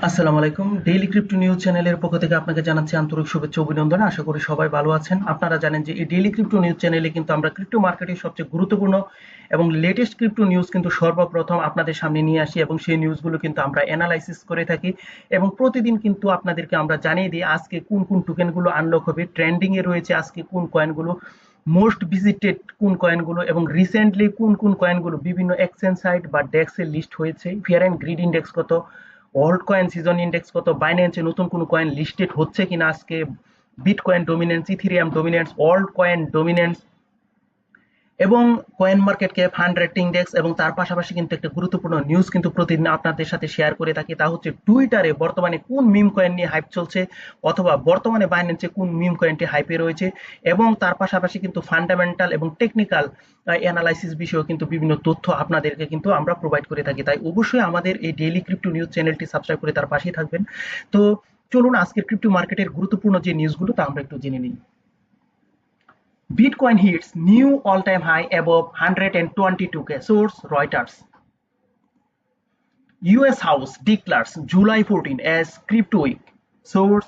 আসসালামু আলাইকুম। Daily crypto news চ্যানেলের পক্ষ থেকে আপনাকে জানাচ্ছি আন্তরিক শুভেচ্ছা ও অভিনন্দন। আশা করি সবাই ভালো আছেন। আপনারা জানেন যে এই ডেইলি ক্রিপ্টো নিউজ চ্যানেলে কিন্তু আমরা ক্রিপ্টো মার্কেটের সবচেয়ে গুরুত্বপূর্ণ এবং লেটেস্ট ক্রিপ্টো নিউজ কিন্তু সর্বপ্রথম আপনাদের সামনে নিয়ে আসি এবং সেই নিউজগুলো কিন্তু আমরা অ্যানালাইসিস করে থাকি এবং প্রতিদিন কিন্তু আপনাদেরকে আমরা জানিয়ে দিই আজকে কোন কোন টোকেনগুলো আনলক হবে, ট্রেন্ডিং এ রয়েছে আজকে কোন কয়েনগুলো, মোস্ট ভিজিটেড কোন কয়েনগুলো এবং রিসেন্টলি কোন কোন কয়েনগুলো বিভিন্ন এক্সচেঞ্জ সাইট বা ডেক্সে লিস্ট হয়েছে, ফিয়ার অ্যান্ড গ্রিড ইন্ডেক্স কত, অল্ট কয়েন সিজন ইন্ডেক্স কত, বাইন্যান্সে নতুন কোনো কয়েন লিস্টেড হচ্ছে কিনা আজকে, bitcoin dominance, Ethereum dominance, altcoin dominance এবং কয়েন মার্কেট ক্যাপ 100 ইন্ডেক্স এবং তার পাশাপাশি কিন্তু একটা গুরুত্বপূর্ণ নিউজ কিন্তু প্রতিদিন আপনাদের সাথে শেয়ার করে থাকি, তা হচ্ছে টুইটারে বর্তমানে কোন মিম কয়েন নিয়ে হাইপ চলছে অথবা বর্তমানে বাইন্যান্সে কোন মিম কয়েনটি হাইপে রয়েছে এবং তার পাশাপাশি কিন্তু ফান্ডামেন্টাল এবং টেকনিক্যাল অ্যানালাইসিস বিষয়েও কিন্তু বিভিন্ন তথ্য আপনাদেরকে কিন্তু আমরা প্রোভাইড করে থাকি। তাই অবশ্যই আমাদের এই ডেইলি ক্রিপ্টো নিউজ চ্যানেলটি সাবস্ক্রাইব করে তার পাশেই থাকবেন। তো চলুন আজকের ক্রিপ্টো মার্কেটের গুরুত্বপূর্ণ যে নিউজগুলো তা আমরা একটু জেনে নিই। Bitcoin hits new all-time high above 122K. Source Reuters. US House declares July 14 as Crypto Week. Source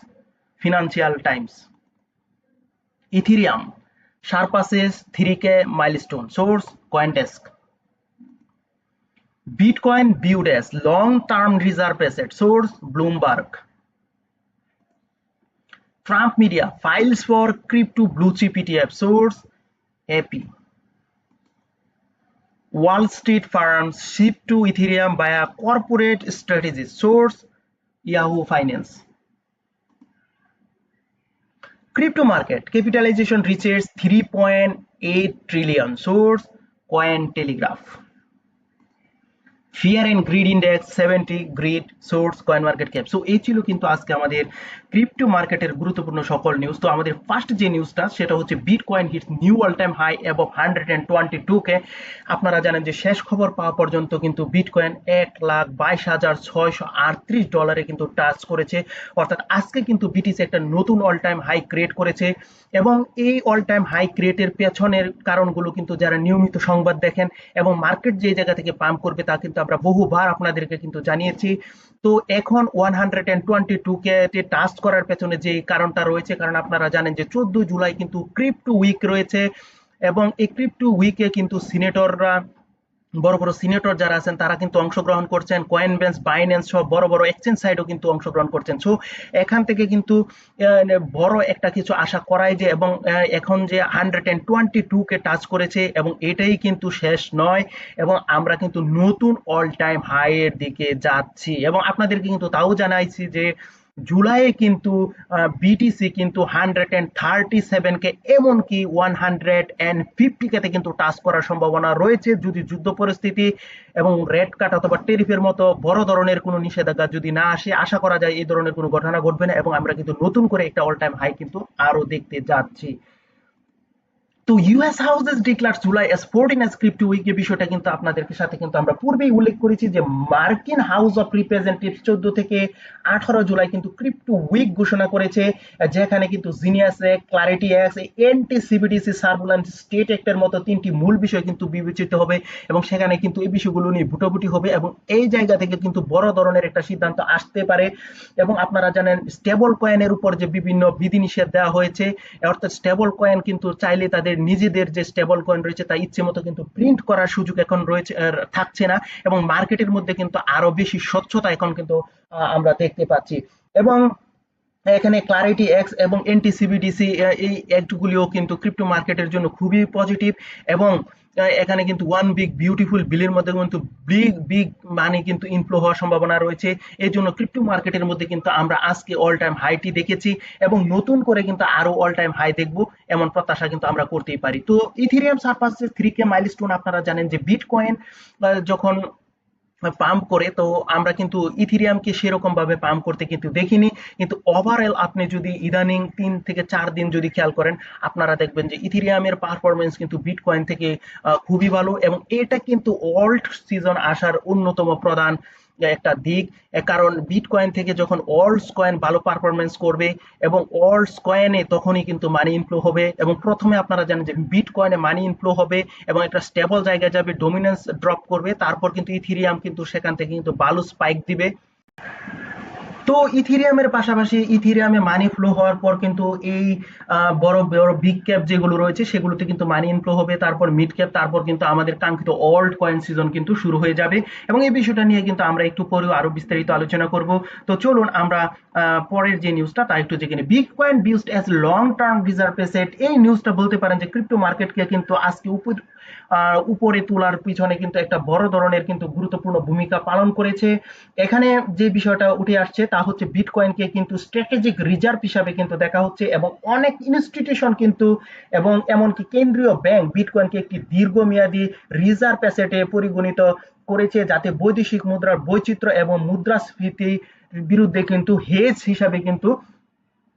Financial Times. Ethereum surpasses 3K milestone. Source CoinDesk. Bitcoin viewed as long-term reserve asset. Source Bloomberg. Trump media files for crypto blue chip ETF. Source AP. Wall Street firms shift to Ethereum via corporate strategies. Source Yahoo Finance. Crypto market capitalization reaches 3.8 trillion. Source Cointelegraph. Fear and greed index 70, greed, source coin market cap. So এই ছিল কিন্তু আজকে আমাদের crypto মার্কেটের গুরুত্বপূর্ণ সকল news. তো আমাদের ফার্স্ট যে নিউজটা সেটা হচ্ছে bitcoin hits new all time high above 122K। আপনারা জানেন যে শেষ খবর পাওয়া পর্যন্ত কিন্তু বিটকয়েন $1,22,638 কিন্তু টাচ করেছে, অর্থাৎ আজকে কিন্তু বিটিসি একটা নতুন অল টাইম হাই ক্রিয়েট করেছে এবং এই অল টাইম হাই ক্রিয়েটের পেছনের কারণগুলো কিন্তু যারা নিয়মিত সংবাদ দেখেন এবং মার্কেট যে জায়গা থেকে পাম্প করবে তা কিন্তু আমরা বহুবার আপনাদেরকে কিন্তু জানিয়েছি। তো এখন 122K টাচ করার পেছনে যে কারণটা রয়েছে, কারণ আপনারা জানেন যে 14 জুলাই কিন্তু ক্রিপ্টো উইক রয়েছে এবং এই ক্রিপ্টো উইকে কিন্তু সিনেটররা, বড় বড় সিনেটর যারা আছেন তারা কিন্তু অংশগ্রহণ করছেন, কয়েনবেন্স, বাইন্যান্স সহ বড় বড় এক্সচেঞ্জ সাইটও কিন্তু অংশগ্রহণ করছেন। সো এখান থেকে কিন্তু বড় একটা কিছু আশা করাই যে এবং এখন যে 122K টাচ করেছে এবং এটাই কিন্তু শেষ নয় এবং আমরা কিন্তু নতুন অল টাইম হাই এর দিকে যাচ্ছি এবং আপনাদেরকে কিন্তু তাও জানাইছি যে জুলাইয়ে কিন্তু বিটিসি কিন্তু 137K এমনকি 150K কিন্তু টাচ করার সম্ভাবনা রয়েছে যদি যুদ্ধ পরিস্থিতি এবং রেড কাট অথবা টেরিফের মতো বড় ধরনের কোনো নিষেধাজ্ঞা যদি না আসে, আশা করা যায় এই ধরনের কোনো ঘটনা ঘটবে না এবং আমরা কিন্তু নতুন করে একটা অল টাইম হাই কিন্তু আরো দেখতে যাচ্ছি। তো US houses declare July as 14 as crypto week, এই বিষয়টা কিন্তু আপনাদের সাথে কিন্তু আমরা পূর্বেই উল্লেখ করেছি যে মার্কিন হাউস অফ রিপ্রেজেন্টেটিভ 14 থেকে 18 জুলাই কিন্তু ক্রিপ্টো উইক ঘোষণা করেছে, যেখানে কিন্তু genius act, clarity act, anti CBDC surveillance state অ্যাক্টের মতো তিনটি মূল বিষয় কিন্তু বিবেচিত হবে এবং সেখানে কিন্তু এই বিষয়গুলো নিয়ে ভুটাভুটি হবে এবং এই জায়গা থেকে কিন্তু বড় ধরনের একটা সিদ্ধান্ত আসতে পারে। এবং আপনারা জানেন স্টেবল কয়েনের উপর যে বিভিন্ন বিধিনিষেধ দেওয়া হয়েছে, অর্থাৎ স্টেবল কয়েন কিন্তু চাইলে তাদের নিজেদের যে স্টেবল কয়েন রয়েছে তা ইচ্ছে মতো কিন্তু প্রিন্ট করার সুযোগ এখন রয়েছে, থাকছে না এবং মার্কেটের মধ্যে কিন্তু আরো বেশি স্বচ্ছতা এখন কিন্তু আমরা দেখতে পাচ্ছি এবং এখানে ক্লারিটি এক্স এবং এনটিসিবিডিসি এই অ্যাক্টগুলিও কিন্তু ক্রিপ্টো মার্কেটের জন্য খুবই পজিটিভ এবং এখানে কিন্তু ওয়ান বিগ বিউটিফুল বিলের মধ্যে কিন্তু বিগ বিগ মানি কিন্তু ইনফ্লো হওয়ার সম্ভাবনা রয়েছে। এই জন্য ক্রিপ্টো মার্কেটের মধ্যে কিন্তু আমরা আজকে অল টাইম হাইটি দেখেছি এবং নতুন করে কিন্তু আরো অল টাইম হাই দেখবো এমন প্রত্যাশা কিন্তু আমরা করতেই পারি। তো ইথেরিয়াম সারপাসেস 3K মাইলস্টোন, আপনারা জানেন যে বিটকয়েন যখন পাম্প করে তো আমরা কিন্তু ইথিরিয়ামকে সেরকম ভাবে পাম্প করতে কিন্তু দেখিনি, কিন্তু ওভারঅল আপনি যদি ইদানিং 3 থেকে 4 দিন যদি খেয়াল করেন আপনারা দেখবেন যে ইথিরিয়ামের পারফরমেন্স কিন্তু বিটকয়েন থেকে খুবই ভালো এবং এটা কিন্তু অল্ট সিজন আসার অন্যতম প্রধান একটা দিক। কারণ বিটকয়েন থেকে যখন অল্টস কয়েন ভালো পারফরমেন্স করবে এবং অল্টস কয়েনে তখনই কিন্তু মানি ইনফ্লো হবে এবং প্রথমে আপনারা জানেন যে বিটকয়েনে মানি ইনফ্লো হবে এবং একটা স্টেবল জায়গায় যাবে, ডমিনেন্স ড্রপ করবে, তারপর কিন্তু ইথিরিয়াম কিন্তু সেখান থেকে কিন্তু ভালো স্পাইক দিবে তো ইথেরিয়ামের পাশাপাশি ইথেরিয়ামে মানি ফ্লো হওয়ার পর কিন্তু এই বড় বড় বিগ ক্যাপ যেগুলো রয়েছে সেগুলোতে কিন্তু মানি ইনফ্লো হবে, তারপর মিড ক্যাপ, তারপর কিন্তু আমাদের কাঙ্ক্ষিত অল্ট কয়েন সিজন কিন্তু শুরু হয়ে যাবে। এবং এই বিষয়টা নিয়ে কিন্তু আমরা একটু পরেও আরো বিস্তারিত আলোচনা করব। তো চলুন আমরা পরের যে নিউজটা তা একটু জেনে নিই। Bitcoin used as long term reserve asset, এই নিউজটা বলতে পারেন যে ক্রিপ্টো মার্কেটকে কিন্তু আজকে উপরে তোলার পিছনে কিন্তু একটা বড় ধরনের কিন্তু গুরুত্বপূর্ণ ভূমিকা পালন করেছে। এখানে যে বিষয়টা উঠে আসছে তা হচ্ছে বিটকয়েনকে কিন্তু স্ট্র্যাটেজিক রিজার্ভ হিসাবে কিন্তু দেখা হচ্ছে, এবং অনেক ইনস্টিটিউশন কিন্তু এবং এমনকি কেন্দ্রীয় ব্যাংক বিটকয়েনকে একটি দীর্ঘমেয়াদী রিজার্ভ অ্যাসেটে পরিগণিত করেছে, যাতে বৈদেশিক মুদ্রার বৈচিত্র্য এবং মুদ্রাস্ফীতি বিরুদ্ধে কিন্তু হেজ হিসাবে কিন্তু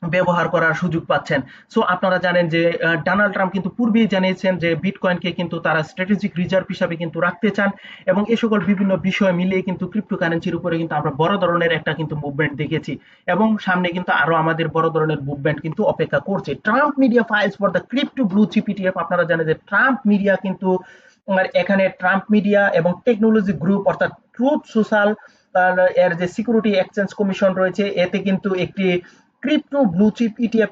ব্যবহার করার সুযোগ পাচ্ছেন। সো আপনারা জানেন যে ডোনাল্ড ট্রাম্প কিন্তু পূর্বেই জানিয়েছেন যে বিটকয়েনকে কিন্তু তারা স্ট্র্যাটেজিক রিজার্ভ হিসাবে কিন্তু রাখতে চান, এবং এ সকল বিভিন্ন বিষয় মিলিয়ে কিন্তু ক্রিপ্টোকারেন্সির উপরে কিন্তু আমরা বড় ধরনের একটা কিন্তু মুভমেন্ট দেখেছি, এবং সামনে কিন্তু আরো আমাদের বড় ধরনের মুভমেন্ট কিন্তু অপেক্ষা করছে। Trump Media files for the crypto blue chip ETF, আপনারা জানেন যে ট্রাম্প মিডিয়া কিন্তু এখানে ট্রাম্প মিডিয়া এবং টেকনোলজি গ্রুপ অর্থাৎ ট্রুথ সোশ্যাল এর যে সিকিউরিটি এক্সচেঞ্জ কমিশন রয়েছে, এতে কিন্তু একটি ক্রিপ্টো ব্লু চিপ ইটিএফ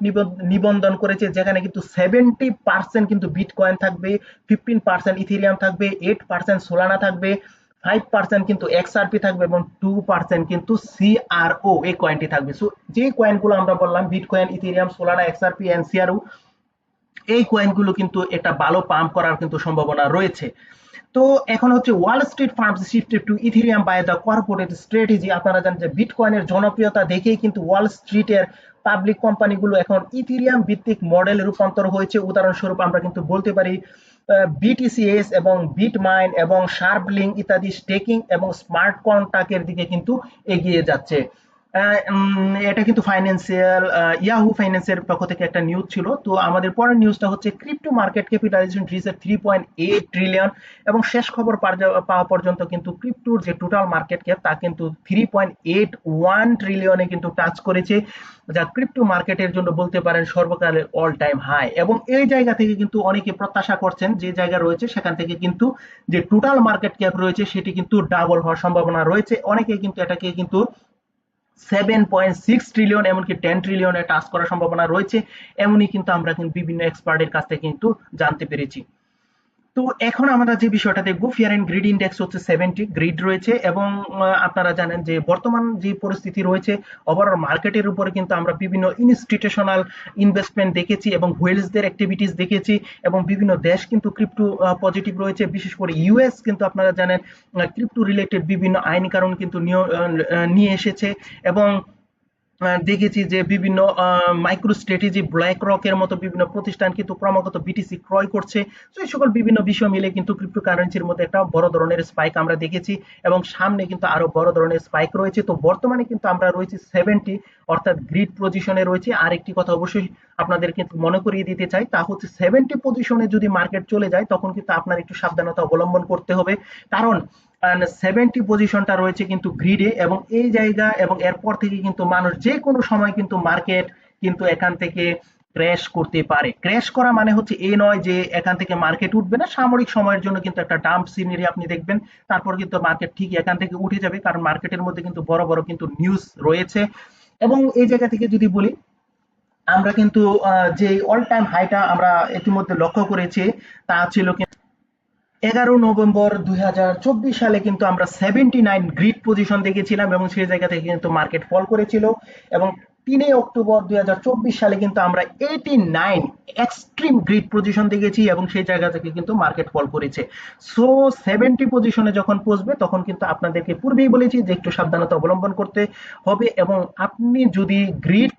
নিবন্ধন করেছে, যেখানে কিন্তু 70% কিন্তু বিটকয়েন থাকবে, 15% ইথেরিয়াম থাকবে, 8% সোলানা থাকবে, 5% কিন্তু এক্সআরপি থাকবে, এবং 2% কিন্তু সিআরও এই কয়েনটি থাকবে। সো যে কয়েনগুলো আমরা বললাম bitcoin, Ethereum, Solana, XRP and CRO, এই কয়েনগুলো কিন্তু একটা ভালো পাম্প করার কিন্তু সম্ভাবনা রয়েছে। তো এখন হচ্ছে Wall Street firms shifted to Ethereum by the corporate strategy, আপনারা জানেন যে বিটকয়েনের জনপ্রিয়তা দেখেই কিন্তু ওয়াল স্ট্রিটের পাবলিক কোম্পানিগুলো এখন ইথেরিয়াম ভিত্তিক মডেল রূপান্তর হয়েছে। উদাহরণস্বরূপ আমরা কিন্তু বলতে পারি বিটিসিএস এবং বিটমাইন এবং শার্পলিং ইত্যাদি স্টেকিং এবং স্মার্ট কন্ট্রাক্টের দিকে কিন্তু এগিয়ে যাচ্ছে। এটা কিন্তু ফাইন্যান্সিয়াল ইয়াহু ফাইন্যান্সের পক্ষ থেকে একটা নিউজ ছিল। তো আমাদের পরের নিউজটা হচ্ছে crypto market capitalisation reach 3.8 trillion, এবং শেষ খবর পাওয়া পর্যন্ত কিন্তু ক্রিপ্টোর যে টোটাল মার্কেট ক্যাপ তা কিন্তু 3.81 ট্রিলিয়নে কিন্তু টাচ করেছে, যা ক্রিপ্টো মার্কেটের জন্য বলতে পারেন সর্বকালের অল টাইম হাই। এবং এই জায়গা থেকে কিন্তু অনেকে প্রত্যাশা করছেন যে জায়গা রয়েছে সেখান থেকে কিন্তু যে টোটাল মার্কেট ক্যাপ রয়েছে সেটি কিন্তু ডাবল হওয়ার সম্ভাবনা রয়েছে। অনেকে কিন্তু এটাকে কিন্তু 7.6 ট্রিলিয়ন এমনকি 10 ট্রিলিয়নে টাচ করার সম্ভাবনা রয়েছে, এমনই কিন্তু আমরা কিন্তু বিভিন্ন এক্সপার্টের কাছ থেকে কিন্তু জানতে পেরেছি। তো এখন আমরা যে বিষয়টা দেখবো, ফিয়ার এন্ড গ্রিড ইন্ডেক্স হচ্ছে 70 গ্রিড রয়েছে, এবং আপনারা জানেন যে বর্তমান যে পরিস্থিতি রয়েছে ওভারঅল মার্কেটের উপরে কিন্তু আমরা বিভিন্ন ইনস্টিটিউশনাল ইনভেস্টমেন্ট দেখেছি এবং হোয়েলসদের অ্যাক্টিভিটিস দেখেছি, এবং বিভিন্ন দেশ কিন্তু ক্রিপ্টো পজিটিভ রয়েছে, বিশেষ করে ইউএস কিন্তু আপনারা জানেন ক্রিপ্টো রিলেটেড বিভিন্ন আইনি কারণ কিন্তু নিয়ে এসেছে, এবং দেখেছি যে বিভিন্ন মাইক্রো স্ট্র্যাটেজি, ব্ল্যাক রকের মতো বিভিন্ন প্রতিষ্ঠান কিন্তু ক্রমাগত বিটিসি ক্রয় করছে। তো এই সকল বিভিন্ন বিষয় মিলে কিন্তু ক্রিপ্টোকারেন্সির মধ্যে একটা বড় ধরনের স্পাইক আমরা দেখেছি, এবং সামনে কিন্তু আরো বড় ধরনের স্পাইক রয়েছে। তো বর্তমানে কিন্তু আমরা রয়েছি 70 অর্থাৎ গ্রিড পজিশনে রয়েছে। আর একটি কথা অবশ্যই আপনাদের কিন্তু মনে করিয়ে দিতে চাই, তা হচ্ছে 70 পজিশনে যদি মার্কেট চলে যায় তখন কিন্তু আপনার একটু সাবধানতা অবলম্বন করতে হবে, কারণ 70 পজিশনটা রয়েছে কিন্তু গ্রিডে, এবং এই জায়গা এবং এরপর থেকে কিন্তু মানুষ যে কোনো সময় কিন্তু মার্কেট কিন্তু এখান থেকে ক্র্যাশ করতে পারে। ক্র্যাশ করা মানে হচ্ছে এই নয় যে এখান থেকে মার্কেট উঠবে না, সাময়িক সময়ের জন্য কিন্তু একটা ডাম্প সিনারি আপনি দেখবেন, তারপর কিন্তু মার্কেট ঠিক এখান থেকে উঠে যাবে, কারণ মার্কেটের মধ্যে কিন্তু বড় বড় কিন্তু নিউজ রয়েছে। এবং এই জায়গা থেকে যদি বলি, আমরা কিন্তু যে অল টাইম হাইটা আমরা ইতিমধ্যে লক্ষ্য করেছি তা ছিল 11 নভেম্বর 2024 সালে কিন্তু আমরা 79 গ্রিড পজিশন দেখেছিলাম, এবং সেই জায়গা থেকে কিন্তু মার্কেট ফল করেছিল, এবং 3 অক্টোবর 2024 সালে কিন্তু আমরা 89 এক্সট্রিম গ্রিড পজিশন দেখেছি, এবং সেই জায়গা থেকে কিন্তু মার্কেট ফল করেছে। সো 70 পজিশনে যখন পৌঁছবে তখন কিন্তু আপনাদেরকে পূর্বেই বলেছি যে একটু সাবধানতা অবলম্বন করতে হবে, এবং আপনি যদি গ্রিড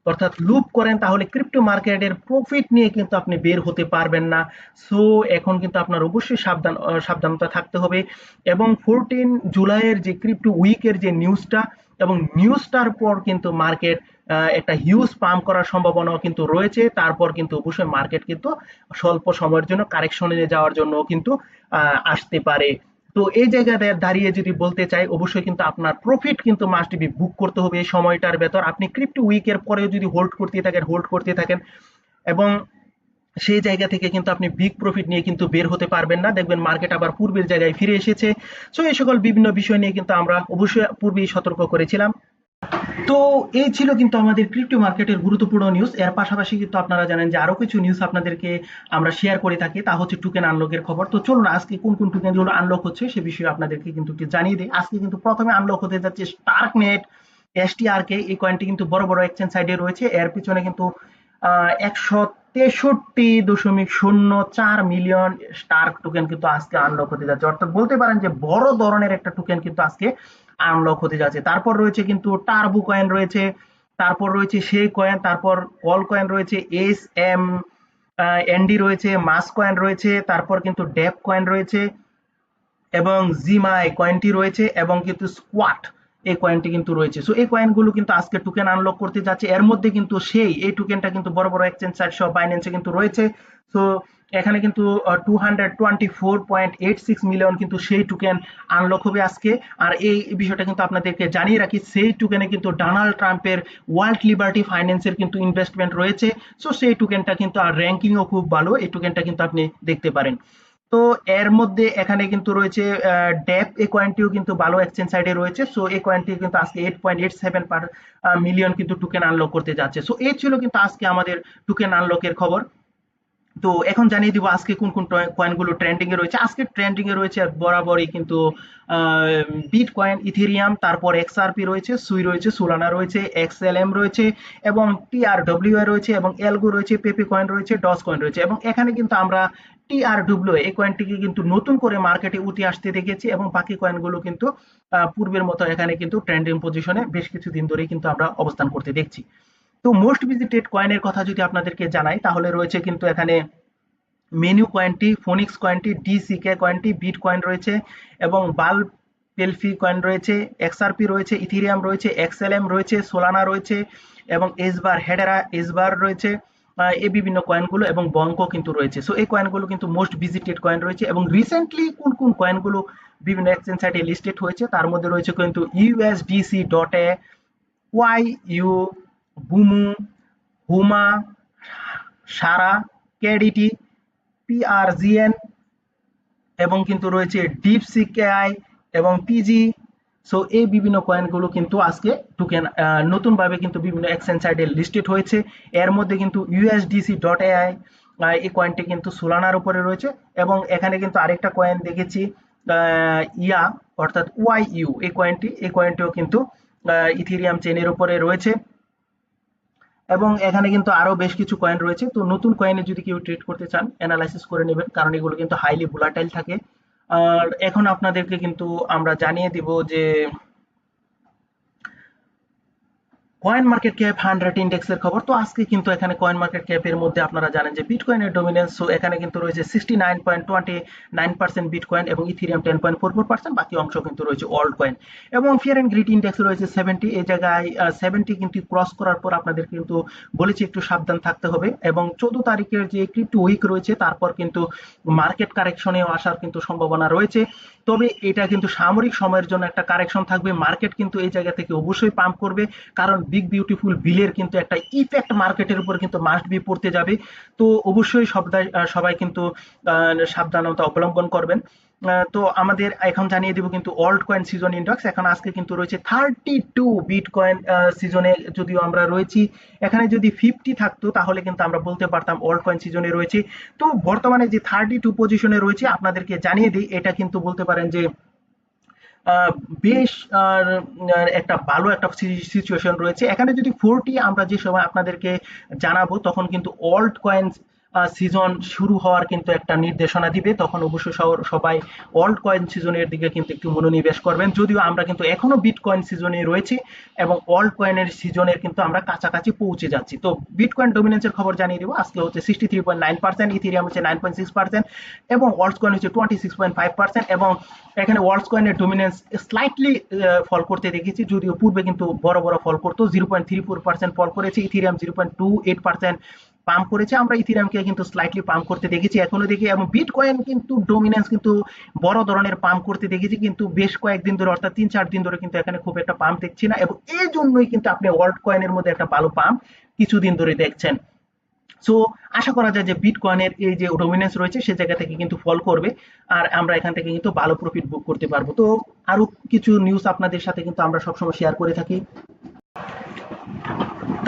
অর্থাৎ লুপ করেন তাহলে ক্রিপ্টো মার্কেটের প্রফিট নিয়ে কিন্তু আপনি বের হতে পারবেন না। সো এখন কিন্তু আপনার অবশ্যই সাবধানতা থাকতে হবে। এবং 14 জুলাইয়ের যে ক্রিপ্টো উইকের যে নিউজটা, এবং নিউজটার পর কিন্তু মার্কেট একটা হিউজ পাম্প করার সম্ভাবনাও কিন্তু রয়েছে, তারপর কিন্তু অবশ্যই মার্কেট কিন্তু স্বল্প সময়ের জন্য কারেকশনে যাওয়ার জন্য কিন্তু আসতে পারে। তো এই জায়গাতে দাঁড়িয়ে যদি বলতে চাই, অবশ্যই কিন্তু আপনার প্রফিট কিন্তু মাস্ট বি বুক করতে হবে এই সময়টার ভেতর। আপনি ক্রিপ্টো উইকের পরেও যদি হোল্ড করতে থাকেন, এবং সেই জায়গা থেকে কিন্তু আপনি বিগ প্রফিট নিয়ে কিন্তু বের হতে পারবেন না, দেখবেন মার্কেট আবার পূর্বের জায়গায় ফিরে এসেছে। সো এই সকল বিভিন্ন বিষয় নিয়ে কিন্তু আমরা অবশ্যই পূর্বেই সতর্ক করেছিলাম। তো এই ছিল কিন্তু আমাদের ক্রিপ্টো মার্কেটের গুরুত্বপূর্ণ নিউজ। এর পাশাপাশি কিন্তু আপনারা জানেন যে আরো কিছু নিউজ আপনাদেরকে আমরা শেয়ার করে থাকি, তা হচ্ছে টোকেন আনলকের খবর। তো চলুন আজকে কোন কোন টোকেনগুলো আনলক হচ্ছে সে বিষয়ে আপনাদেরকে কিন্তু একটু জানিয়ে দিই। আজকে কিন্তু প্রথমে আনলক হতে যাচ্ছে স্টার্ক নেট এসটিআরকে। এই কয়েনটি কিন্তু বড় বড় এক্সচেঞ্জ সাইডে রয়েছে। এর পিছনে কিন্তু ১৬৩.০৪ মিলিয়ন স্টার্ক টোকেন কিন্তু আজকে আনলক হতে যাচ্ছে, অর্থাৎ বলতে পারেন যে বড় ধরনের একটা টোকেন কিন্তু আজকে আনলক হতে যাচ্ছে। তারপর রয়েছে কিন্তু টার্বো কয়েন রয়েছে, তারপর রয়েছে সেই কয়েন, তারপর কল কয়েন রয়েছে, এস এম এনডি রয়েছে, মাস কয়েন রয়েছে, তারপর কিন্তু ডেপ কয়েন রয়েছে এবং জিমাই কয়েনটি রয়েছে এবং কিন্তু স্কোয়াট এই কয়েনটি কিন্তু রয়েছে। সো এই কয়েনগুলো কিন্তু আজকে টোকেন আনলক করতে যাচ্ছে। এর মধ্যে কিন্তু সেই এই টোকেনটা কিন্তু বড় বড় এক্সচেঞ্জ সাইট সহ বাইন্যান্সে কিন্তু রয়েছে। সো এখানে কিন্তু 224.86 মিলিয়ন কিন্তু সেই টোকেন আনলক হবে আজকে। আর এই বিষয়টা কিন্তু আপনাদেরকে জানিয়ে রাখি, সেই টোকেনে কিন্তু ডোনাল্ড ট্রাম্পের ওয়ার্ল্ড লিবার্টি ফাইন্যান্সের কিন্তু ইনভেস্টমেন্ট রয়েছে। সো সেই টোকেনটা কিন্তু আর র্যাঙ্কিংও খুব ভালো, এই টোকেনটা কিন্তু আপনি দেখতে পারেন। তো এর মধ্যে এখানে কিন্তু রয়েছে ডেপ এই কয়েনটিও কিন্তু ভালো এক্সচেঞ্জ সাইডে রয়েছে। সো এই কয়েনটি কিন্তু আজকে 8.87 মিলিয়ন কিন্তু টোকেন আনলক করতে যাচ্ছে। সো এই ছিল কিন্তু আজকে আমাদের টোকেন আনলকের খবর। তো এখন জানিয়ে দিব আজকে কোন কোন কয়েনগুলো ট্রেন্ডিং এ রয়েছে। আজকে ট্রেন্ডিং এ রয়েছে বরাবরই কিন্তু বিটকয়েন, ইথেরিয়াম, তারপর এক্সআরপি রয়েছে, সুই রয়েছে, সোলানা রয়েছে, এক্সএলএম রয়েছে এবং টিআরডব্লিউ রয়েছে এবং এলগো রয়েছে, পেপি কয়েন রয়েছে, ডস কয়েন রয়েছে এবং এখানে কিন্তু আমরা টিআরডব্লিউ এই কয়েনটিকে কিন্তু নতুন করে মার্কেটে উঠে আসতে দেখেছি এবং বাকি কয়েনগুলো কিন্তু পূর্বের মতো এখানে কিন্তু ট্রেন্ডিং পজিশনে বেশ কিছুদিন ধরেই কিন্তু আমরা অবস্থান করতে দেখছি। তো মোস্ট ভিজিটেড কয়েনের কথা যদি আপনাদেরকে জানাই তাহলে রয়েছে কিন্তু এখানে মেনু কয়েনটি, ফোনিক্স কয়েনটি, ডিসিকে কয়েনটি, বিট কয়েন রয়েছে এবং বাল্ব পেলফি কয়েন রয়েছে, এক্সআরপি রয়েছে, ইথিরিয়াম রয়েছে, এক্সএলএম রয়েছে, সোলানা রয়েছে এবং এসবার হেডেরা এসবার রয়েছে। এই বিভিন্ন কয়েনগুলো এবং বঙ্কও কিন্তু রয়েছে। সো এই কয়েনগুলো কিন্তু মোস্ট ভিজিটেড কয়েন রয়েছে এবং রিসেন্টলি কোন কোন কয়েনগুলো বিভিন্ন এক্সচেঞ্জ সাইটে লিস্টেড হয়েছে তার মধ্যে রয়েছে কিন্তু USDC dot A, Y U, বুমু, হুমা, সারা, কেডিটি, পিআরজিএন এবং কিন্তু রয়েছে ডিপসিক এআই এবং পিজি। সো এই বিভিন্ন কয়েনগুলো কিন্তু আজকে টোকেন নতুনভাবে কিন্তু বিভিন্ন এক্সচেঞ্জ সাইটে লিস্টেড হয়েছে। এর মধ্যে কিন্তু ইউএসডিসি ডট এআই এই কয়েনটি কিন্তু সোলানার উপরে রয়েছে এবং এখানে কিন্তু আরেকটা কয়েন দেখেছি ইয়া অর্থাৎ ওয়াই ইউ এই কয়েনটিও কিন্তু ইথিরিয়াম চেনের উপরে রয়েছে এবং এখানে কিন্তু আরো বেশ কিছু কয়েন রয়েছে। তো নতুন কয়েনে যদি কেউ ট্রেড করতে চান অ্যানালাইসিস করে নেবেন, কারণ এগুলো কিন্তু হাইলি ভোলাটাইল থাকে। আর এখন আপনাদেরকে কিন্তু আমরা জানিয়ে দিব যে কয়েন মার্কেট ক্যাপ 100 ইন্ডেক্সের খবর। তো আজকে কিন্তু এখানে কয়েন মার্কেট ক্যাপের মধ্যে আপনারা জানেন যে বিটকয়েনের ডমিনেন্স। সো এখানে কিন্তু রয়েছে 69.29% বিটকয়েন এবং ইথিরিয়াম 10.44%, বাকি অংশ কিন্তু রয়েছে অল্ট কয়েন এবং ফিয়ার অ্যান্ড গ্রিড ইন্ডেক্স রয়েছে 70। এই জায়গায় 70 কিন্তু ক্রস করার পর আপনাদের কিন্তু বলেছি একটু সাবধান থাকতে হবে এবং 14 তারিখের যে ক্রিপ্টো উইক রয়েছে তারপর কিন্তু মার্কেট কারেকশনেও আসার কিন্তু সম্ভাবনা রয়েছে। তবে এটা কিন্তু সাময়িক সময়ের জন্য একটা কারেকশন থাকবে। মার্কেট কিন্তু এই জায়গা থেকে অবশ্যই পাম্প করবে, কারণ বিগ বিউটিফুল বিলের কিন্তু একটা ইফেক্ট মার্কেটের উপর কিন্তু মাস্ট বি পড়তে যাবে। তো অবশ্যই সবাই কিন্তু সাবধানতা অবলম্বন করবেন। তো আমাদের এখন জানিয়ে দিব কিন্তু অল্ট কয়েন সিজন ইন্ডেক্স। এখন আজকে কিন্তু রয়েছে 32 বিটকয়েন সিজনে, যদিও আমরা রয়েছি এখানে যদি 50 থাকতো তাহলে কিন্তু আমরা বলতে পারতাম অল্ট কয়েন সিজনে রয়েছে। তো বর্তমানে যে 32 পজিশনে রয়েছে আপনাদেরকে জানিয়ে দিই, এটা কিন্তু বলতে পারেন যে আহ, বেশ একটা ভালো একটা সিচুয়েশন রয়েছে এখানে। যদি 40 আমরা যে সময় আপনাদেরকে জানাবো তখন কিন্তু অল্ট কয়েন সিজন শুরু হওয়ার কিন্তু একটা নির্দেশনা দিবে, তখন অবশ্যই সবাই অল্ট কয়েন সিজনের দিকে কিন্তু একটু মনোনিবেশ করবেন। যদিও আমরা কিন্তু এখনো বিটকয়েন সিজনে রয়েছি এবং অল্ট কয়েনের সিজনের কিন্তু আমরা কাছাকাছি পৌঁছে যাচ্ছি। তো বিটকয়েন ডমিনেন্সের খবর জানিয়ে দিব। আজকে হচ্ছে 63.9%, ইথেরিয়াম হচ্ছে 9.6% এবং ওয়ার্ল্ড কয়েন হচ্ছে 26.5% এবং এখানে ওয়ার্ল্ড কয়েনের ডমিনেন্স স্লাইটলি ফল করতে দেখেছি, যদিও পূর্বে কিন্তু বড় বড় ফল করতো। 0.34% ফল করেছে, ইথেরিয়াম 0.28% পাম্প করেছে। আমরা ইথেরিয়ামকে কিন্তু স্লাইটলি পাম্প করতে দেখেছি এখনো দেখি এবং বিটকয়েন কিন্তু ডমিনেন্স কিন্তু বড় ধরনের পাম্প করতে দেখেছি, কিন্তু বেশ কয়েকদিন ধরে অর্থাৎ 3-4 দিন ধরে কিন্তু এখানে খুব একটা পাম্প দেখছি না এবং এই জন্যই কিন্তু আপনি ওয়ার্ল্ড কয়েনের মধ্যে একটা ভালো পাম্প কিছুদিন ধরে দেখছেন। সো আশা করা যায় যে বিটকয়েনের এই যে ডমিনেন্স রয়েছে সে জায়গা থেকে কিন্তু ফল করবে আর আমরা এখান থেকে কিন্তু ভালো প্রফিট বুক করতে পারবো। তো আরো কিছু নিউজ আপনাদের সাথে কিন্তু আমরা সবসময় শেয়ার করে থাকি।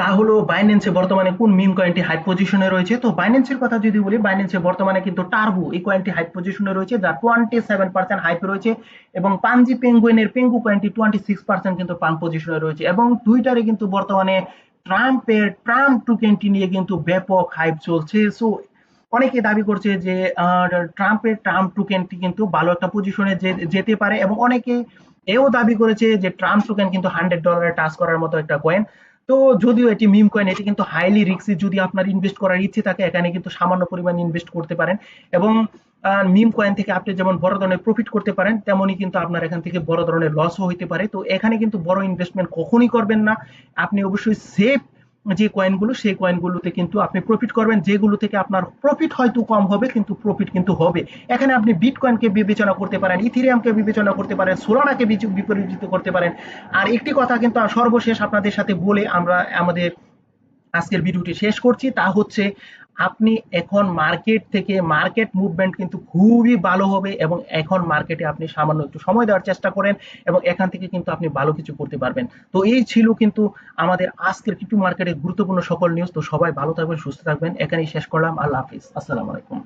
তা হলো বাইন্যান্সে বর্তমানে কোন মিম কয়েনটি হাই পজিশনে রয়েছে। তো বাইন্যান্সের কথা যদি বলি, বাইন্যান্সে বর্তমানে কিন্তু টার্বো এই কয়েনটি হাই পজিশনে রয়েছে, যার 27% হাইপ রয়েছে, এবং পাঞ্জি পেঙ্গুইনের পেঙ্গু কয়েনটি 26% কিন্তু পাম পজিশনে রয়েছে, এবং টুইটারে কিন্তু বর্তমানে ট্রাম্প টোকেনটি নিয়ে কিন্তু ব্যাপক হাইপ চলছে। সো অনেকে দাবি করছে যে ট্রাম্প টোকেনটি কিন্তু ভালো একটা পজিশনে যেতে পারে, এবং অনেকে এও দাবি করেছে যে ট্রাম্প টোকেন কিন্তু $100 টাচ করার মতো একটা কয়েন। তো যদিও এটি মিম কয়েন, এটি কিন্তু হাইলি রিস্কি। যদি আপনার ইনভেস্ট করার ইচ্ছে থাকে, এখানে কিন্তু সামান্য পরিমাণ ইনভেস্ট করতে পারেন, এবং মিম কয়েন থেকে আপনি যেমন বড় ধরনের প্রফিট করতে পারেন, তেমনি কিন্তু আপনার এখান থেকে বড় ধরনের লসও হইতে পারে। তো এখানে কিন্তু বড় ইনভেস্টমেন্ট কখনই করবেন না। আপনি অবশ্যই সেফ যে কয়েনগুলো, সেই কয়েনগুলোতে কিন্তু আপনি প্রফিট করবেন, যেগুলো থেকে আপনার প্রফিট হয়তো কম হবে কিন্তু প্রফিট কিন্তু হবে। এখানে আপনি বিটকয়েনকে বিবেচনা করতে পারেন, ইথেরিয়ামকে বিবেচনা করতে পারেন, সোলানাকে বিপরীত করতে পারেন। আর একটি কথা কিন্তু সর্বশেষ আপনাদের সাথে বলে আমরা আমাদের আজকের ভিডিওটি শেষ করছি, তা হচ্ছে আপনি এখন মার্কেট থেকে মার্কেট মুভমেন্ট কিন্তু খুবই ভালো হবে, এবং এখন মার্কেটে আপনি সামান্য একটু সময় দেওয়ার চেষ্টা করেন, এবং এখান থেকে কিন্তু আপনি ভালো কিছু করতে পারবেন। তো এই ছিল কিন্তু আমাদের আজকের ক্রিপ্টো মার্কেটের গুরুত্বপূর্ণ সকল নিউজ। তো সবাই ভালো থাকবেন, সুস্থ থাকবেন, এখানেই শেষ করলাম। আল্লাহ হাফিজ, আসসালামু আলাইকুম।